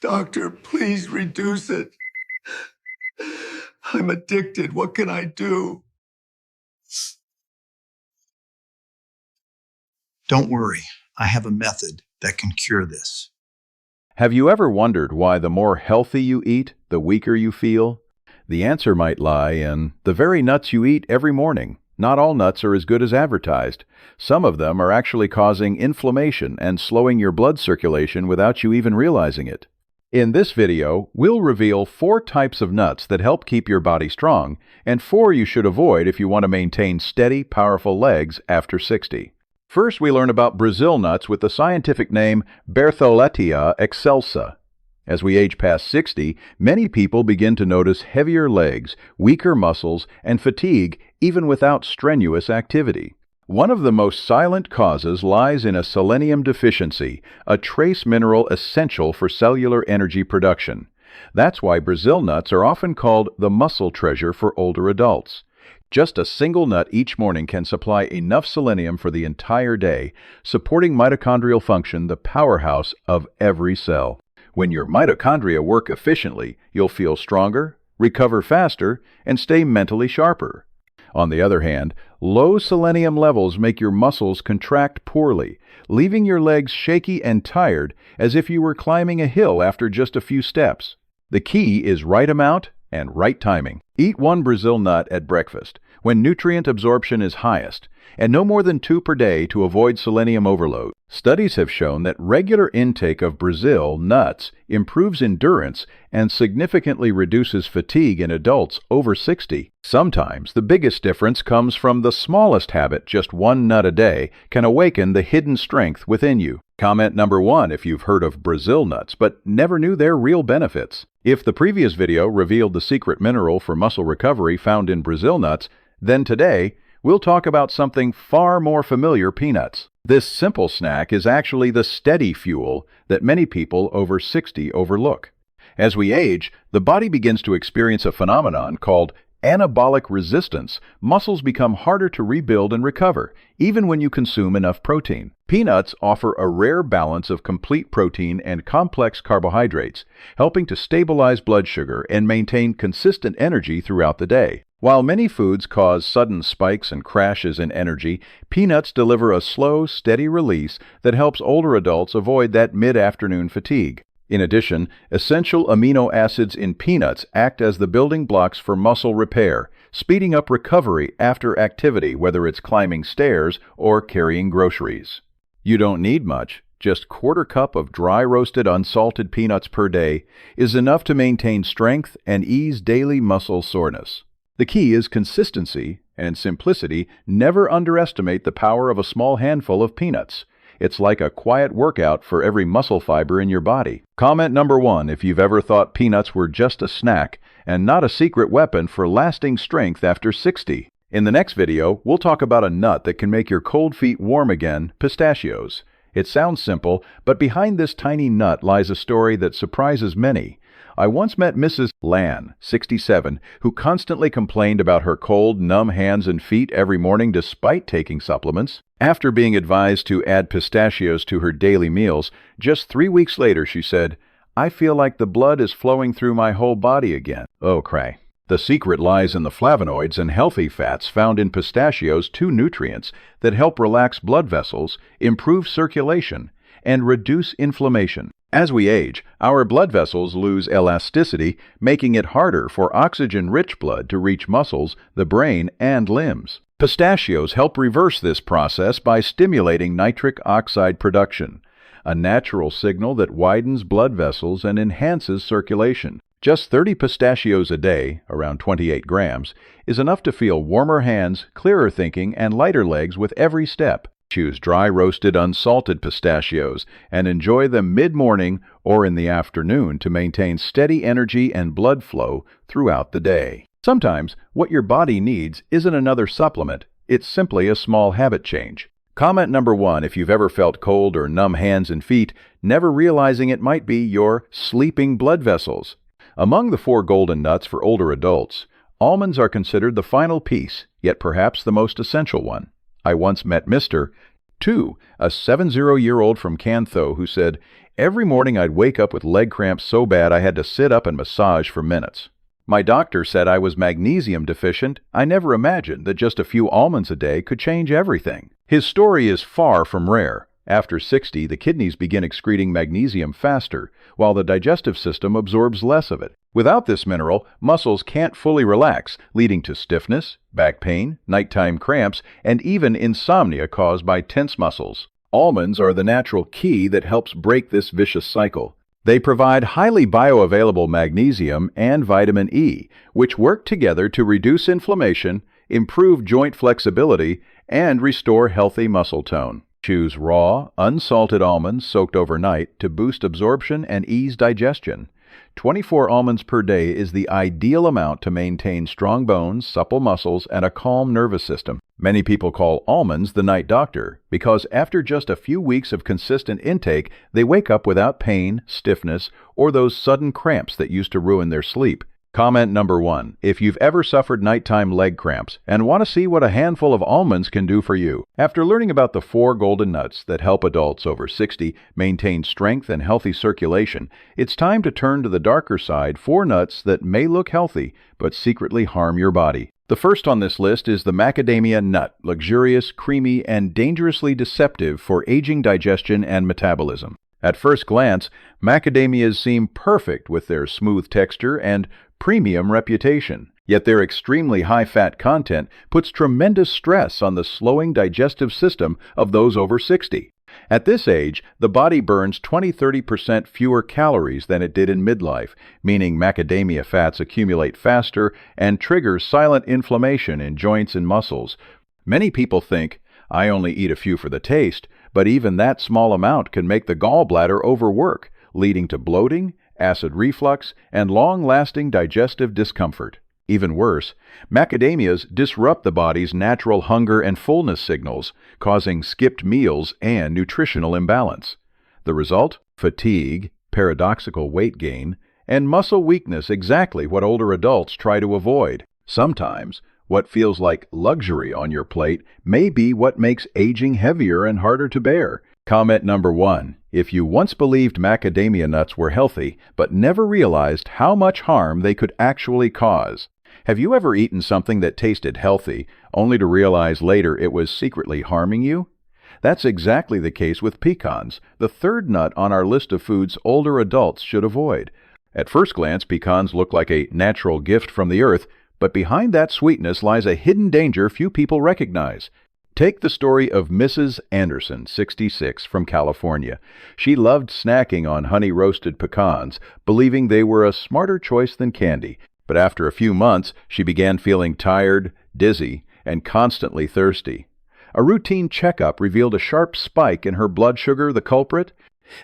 Doctor, please reduce it. I'm addicted. What can I do? Don't worry, I have a method that can cure this. Have you ever wondered why the more healthy you eat, the weaker you feel? The answer might lie in the very nuts you eat every morning. Not all nuts are as good as advertised. Some of them are actually causing inflammation and slowing your blood circulation without you even realizing it. In this video, we'll reveal 4 types of nuts that help keep your body strong, and 4 you should avoid if you want to maintain steady, powerful legs after 60. First, we learn about Brazil nuts with the scientific name Bertholletia excelsa. As we age past 60, many people begin to notice heavier legs, weaker muscles, and fatigue even without strenuous activity. One of the most silent causes lies in a selenium deficiency, a trace mineral essential for cellular energy production. That's why Brazil nuts are often called the muscle treasure for older adults. Just a single nut each morning can supply enough selenium for the entire day, supporting mitochondrial function, the powerhouse of every cell. When your mitochondria work efficiently, you'll feel stronger, recover faster, and stay mentally sharper. On the other hand, low selenium levels make your muscles contract poorly, leaving your legs shaky and tired as if you were climbing a hill after just a few steps. The key is right amount and right timing. Eat 1 Brazil nut at breakfast, when nutrient absorption is highest, and no more than 2 per day to avoid selenium overload. Studies have shown that regular intake of Brazil nuts improves endurance and significantly reduces fatigue in adults over 60. Sometimes the biggest difference comes from the smallest habit. Just 1 nut a day can awaken the hidden strength within you. Comment number 1 if you've heard of Brazil nuts but never knew their real benefits. If the previous video revealed the secret mineral for muscle recovery found in Brazil nuts, then today we'll talk about something far more familiar: peanuts. This simple snack is actually the steady fuel that many people over 60 overlook. As we age, the body begins to experience a phenomenon called anabolic resistance. Muscles become harder to rebuild and recover, even when you consume enough protein. Peanuts offer a rare balance of complete protein and complex carbohydrates, helping to stabilize blood sugar and maintain consistent energy throughout the day. While many foods cause sudden spikes and crashes in energy, peanuts deliver a slow, steady release that helps older adults avoid that mid-afternoon fatigue. In addition, essential amino acids in peanuts act as the building blocks for muscle repair, speeding up recovery after activity, whether it's climbing stairs or carrying groceries. You don't need much. Just 1/4 cup of dry roasted unsalted peanuts per day is enough to maintain strength and ease daily muscle soreness. The key is consistency and simplicity. Never underestimate the power of a small handful of peanuts. It's like a quiet workout for every muscle fiber in your body. Comment number 1 if you've ever thought peanuts were just a snack and not a secret weapon for lasting strength after 60. In the next video, we'll talk about a nut that can make your cold feet warm again: pistachios. It sounds simple, but behind this tiny nut lies a story that surprises many. I once met Mrs. Lan, 67, who constantly complained about her cold, numb hands and feet every morning despite taking supplements. After being advised to add pistachios to her daily meals, just 3 weeks later she said, "I feel like the blood is flowing through my whole body again." Oh, cray. The secret lies in the flavonoids and healthy fats found in pistachios, 2 nutrients that help relax blood vessels, improve circulation, and reduce inflammation. As we age, our blood vessels lose elasticity, making it harder for oxygen-rich blood to reach muscles, the brain, and limbs. Pistachios help reverse this process by stimulating nitric oxide production, a natural signal that widens blood vessels and enhances circulation. Just 30 pistachios a day, around 28 grams, is enough to feel warmer hands, clearer thinking, and lighter legs with every step. Choose dry roasted unsalted pistachios and enjoy them mid-morning or in the afternoon to maintain steady energy and blood flow throughout the day. Sometimes what your body needs isn't another supplement, it's simply a small habit change. Comment number 1 if you've ever felt cold or numb hands and feet, never realizing it might be your sleeping blood vessels. Among the 4 golden nuts for older adults, almonds are considered the final piece, yet perhaps the most essential one. I once met Mr. 2. A 70-year-old from Cantho who said, "Every morning I'd wake up with leg cramps so bad I had to sit up and massage for minutes. My doctor said I was magnesium deficient. I never imagined that just a few almonds a day could change everything." His story is far from rare. After 60, the kidneys begin excreting magnesium faster, while the digestive system absorbs less of it. Without this mineral, muscles can't fully relax, leading to stiffness, back pain, nighttime cramps, and even insomnia caused by tense muscles. Almonds are the natural key that helps break this vicious cycle. They provide highly bioavailable magnesium and vitamin E, which work together to reduce inflammation, improve joint flexibility, and restore healthy muscle tone. Choose raw, unsalted almonds soaked overnight to boost absorption and ease digestion. 24 almonds per day is the ideal amount to maintain strong bones, supple muscles, and a calm nervous system. Many people call almonds the night doctor because after just a few weeks of consistent intake, they wake up without pain, stiffness, or those sudden cramps that used to ruin their sleep. Comment number 1. If you've ever suffered nighttime leg cramps and want to see what a handful of almonds can do for you. After learning about the 4 golden nuts that help adults over 60 maintain strength and healthy circulation, it's time to turn to the darker side, 4 nuts that may look healthy but secretly harm your body. The first on this list is the macadamia nut, luxurious, creamy, and dangerously deceptive for aging digestion and metabolism. At first glance, macadamias seem perfect with their smooth texture and premium reputation. Yet their extremely high fat content puts tremendous stress on the slowing digestive system of those over 60. At this age, the body burns 20–30% fewer calories than it did in midlife, meaning macadamia fats accumulate faster and trigger silent inflammation in joints and muscles. Many people think, "I only eat a few for the taste," but even that small amount can make the gallbladder overwork, leading to bloating, acid reflux, and long-lasting digestive discomfort. Even worse, macadamias disrupt the body's natural hunger and fullness signals, causing skipped meals and nutritional imbalance. The result? Fatigue, paradoxical weight gain, and muscle weakness, exactly what older adults try to avoid. Sometimes, what feels like luxury on your plate may be what makes aging heavier and harder to bear. Comment number 1. If you once believed macadamia nuts were healthy, but never realized how much harm they could actually cause. Have you ever eaten something that tasted healthy, only to realize later it was secretly harming you? That's exactly the case with pecans, the third nut on our list of foods older adults should avoid. At first glance, pecans look like a natural gift from the earth, but behind that sweetness lies a hidden danger few people recognize. Take the story of Mrs. Anderson, 66, from California. She loved snacking on honey-roasted pecans, believing they were a smarter choice than candy. But after a few months, she began feeling tired, dizzy, and constantly thirsty. A routine checkup revealed a sharp spike in her blood sugar, the culprit.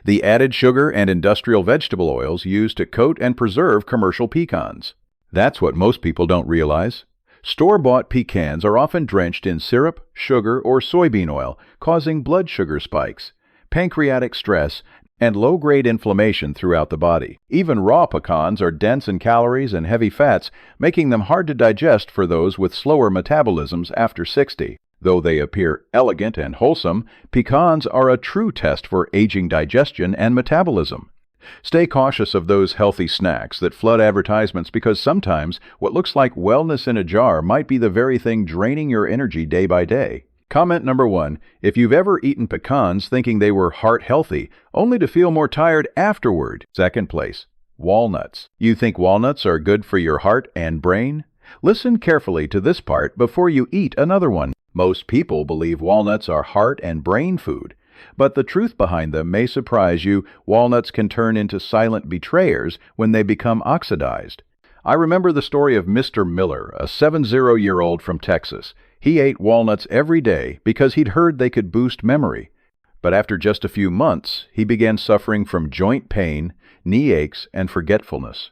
The added sugar and industrial vegetable oils used to coat and preserve commercial pecans. That's what most people don't realize. Store-bought pecans are often drenched in syrup, sugar, or soybean oil, causing blood sugar spikes, pancreatic stress, and low-grade inflammation throughout the body. Even raw pecans are dense in calories and heavy fats, making them hard to digest for those with slower metabolisms after 60. Though they appear elegant and wholesome, pecans are a true test for aging digestion and metabolism. Stay cautious of those healthy snacks that flood advertisements because sometimes what looks like wellness in a jar might be the very thing draining your energy day by day. Comment number 1. If you've ever eaten pecans thinking they were heart healthy, only to feel more tired afterward. Second place. Walnuts. You think walnuts are good for your heart and brain? Listen carefully to this part before you eat another one. Most people believe walnuts are heart and brain food. But the truth behind them may surprise you. Walnuts can turn into silent betrayers when they become oxidized. I remember the story of Mr. Miller, a 70-year-old from Texas. He ate walnuts every day because he'd heard they could boost memory. But after just a few months, he began suffering from joint pain, knee aches, and forgetfulness.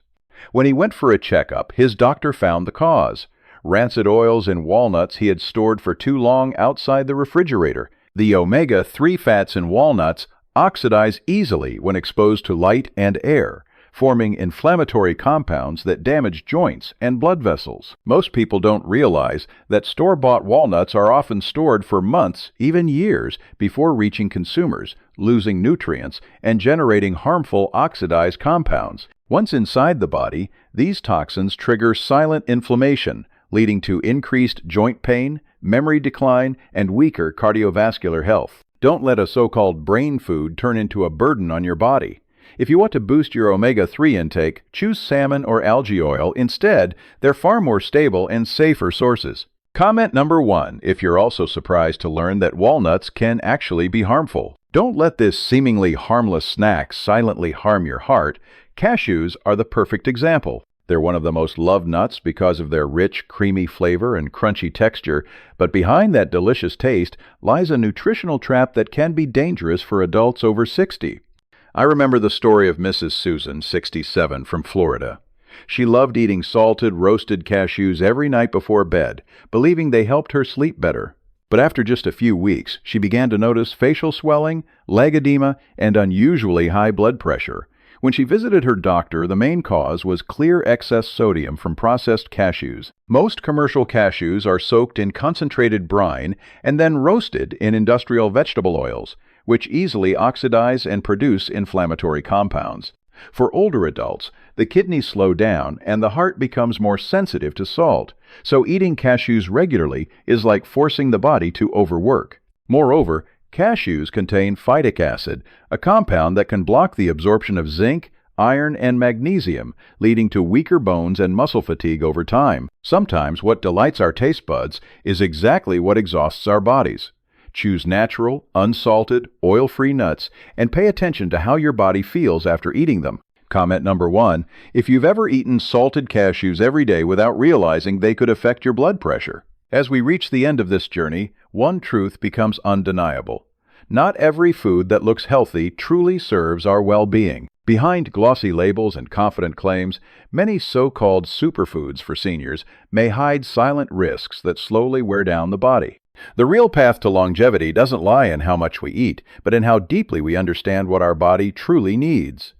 When he went for a checkup, his doctor found the cause: rancid oils in walnuts he had stored for too long outside the refrigerator. The omega-3 fats in walnuts oxidize easily when exposed to light and air. forming inflammatory compounds that damage joints and blood vessels. Most people don't realize that store-bought walnuts are often stored for months, even years, before reaching consumers, losing nutrients and generating harmful oxidized compounds. Once inside the body, these toxins trigger silent inflammation, leading to increased joint pain, memory decline, and weaker cardiovascular health. Don't let a so-called brain food turn into a burden on your body. If you want to boost your omega-3 intake, choose salmon or algae oil instead. They're far more stable and safer sources. Comment number 1 if you're also surprised to learn that walnuts can actually be harmful. Don't let this seemingly harmless snack silently harm your heart. Cashews are the perfect example. They're one of the most loved nuts because of their rich, creamy flavor and crunchy texture, but behind that delicious taste lies a nutritional trap that can be dangerous for adults over 60. I remember the story of Mrs. Susan, 67, from Florida. She loved eating salted, roasted cashews every night before bed, believing they helped her sleep better. But after just a few weeks, she began to notice facial swelling, leg edema, and unusually high blood pressure. When she visited her doctor, the main cause was clear excess sodium from processed cashews. Most commercial cashews are soaked in concentrated brine and then roasted in industrial vegetable oils, which easily oxidize and produce inflammatory compounds. For older adults, the kidneys slow down and the heart becomes more sensitive to salt, so eating cashews regularly is like forcing the body to overwork. Moreover, cashews contain phytic acid, a compound that can block the absorption of zinc, iron, and magnesium, leading to weaker bones and muscle fatigue over time. Sometimes what delights our taste buds is exactly what exhausts our bodies. Choose natural, unsalted, oil-free nuts and pay attention to how your body feels after eating them. Comment number 1 if you've ever eaten salted cashews every day without realizing they could affect your blood pressure. As we reach the end of this journey, one truth becomes undeniable. Not every food that looks healthy truly serves our well-being. Behind glossy labels and confident claims, many so-called superfoods for seniors may hide silent risks that slowly wear down the body. The real path to longevity doesn't lie in how much we eat, but in how deeply we understand what our body truly needs.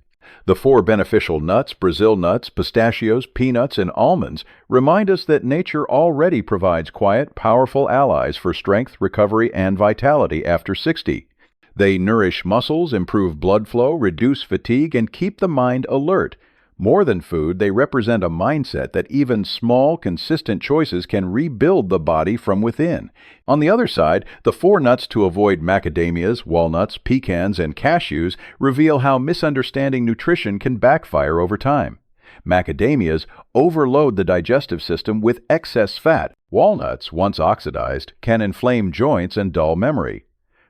The 4 beneficial nuts, Brazil nuts, pistachios, peanuts, and almonds, remind us that nature already provides quiet, powerful allies for strength, recovery, and vitality after 60. They nourish muscles, improve blood flow, reduce fatigue, and keep the mind alert. More than food, they represent a mindset that even small, consistent choices can rebuild the body from within. On the other side, the 4 nuts to avoid, macadamias, walnuts, pecans, and cashews, reveal how misunderstanding nutrition can backfire over time. Macadamias overload the digestive system with excess fat. Walnuts, once oxidized, can inflame joints and dull memory.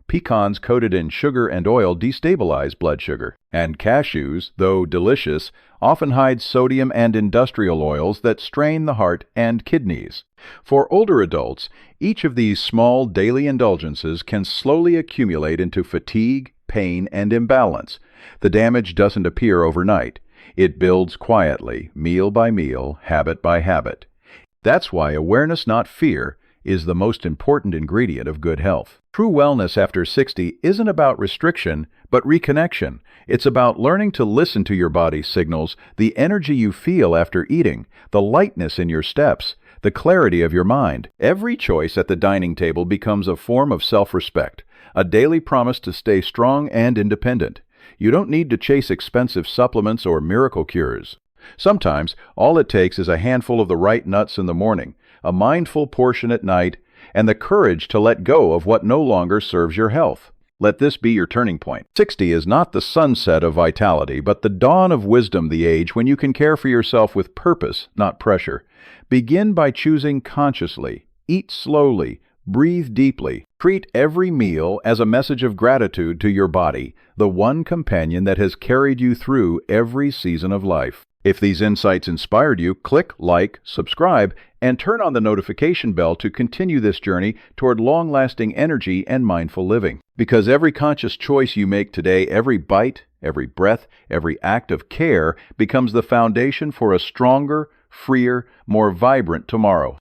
Pecans coated in sugar and oil destabilize blood sugar. And cashews, though delicious, often hide sodium and industrial oils that strain the heart and kidneys. For older adults, each of these small daily indulgences can slowly accumulate into fatigue, pain, and imbalance. The damage doesn't appear overnight. It builds quietly, meal by meal, habit by habit. That's why awareness, not fear, is the most important ingredient of good health. True wellness after 60 isn't about restriction, but reconnection. It's about learning to listen to your body's signals, the energy you feel after eating, the lightness in your steps, the clarity of your mind. Every choice at the dining table becomes a form of self-respect, a daily promise to stay strong and independent. You don't need to chase expensive supplements or miracle cures. Sometimes, all it takes is a handful of the right nuts in the morning, a mindful portion at night, and the courage to let go of what no longer serves your health. Let this be your turning point. 60 is not the sunset of vitality, but the dawn of wisdom, the age when you can care for yourself with purpose, not pressure. Begin by choosing consciously. Eat slowly. Breathe deeply. Treat every meal as a message of gratitude to your body, the one companion that has carried you through every season of life. If these insights inspired you, click like, subscribe, and turn on the notification bell to continue this journey toward long-lasting energy and mindful living. Because every conscious choice you make today, every bite, every breath, every act of care becomes the foundation for a stronger, freer, more vibrant tomorrow.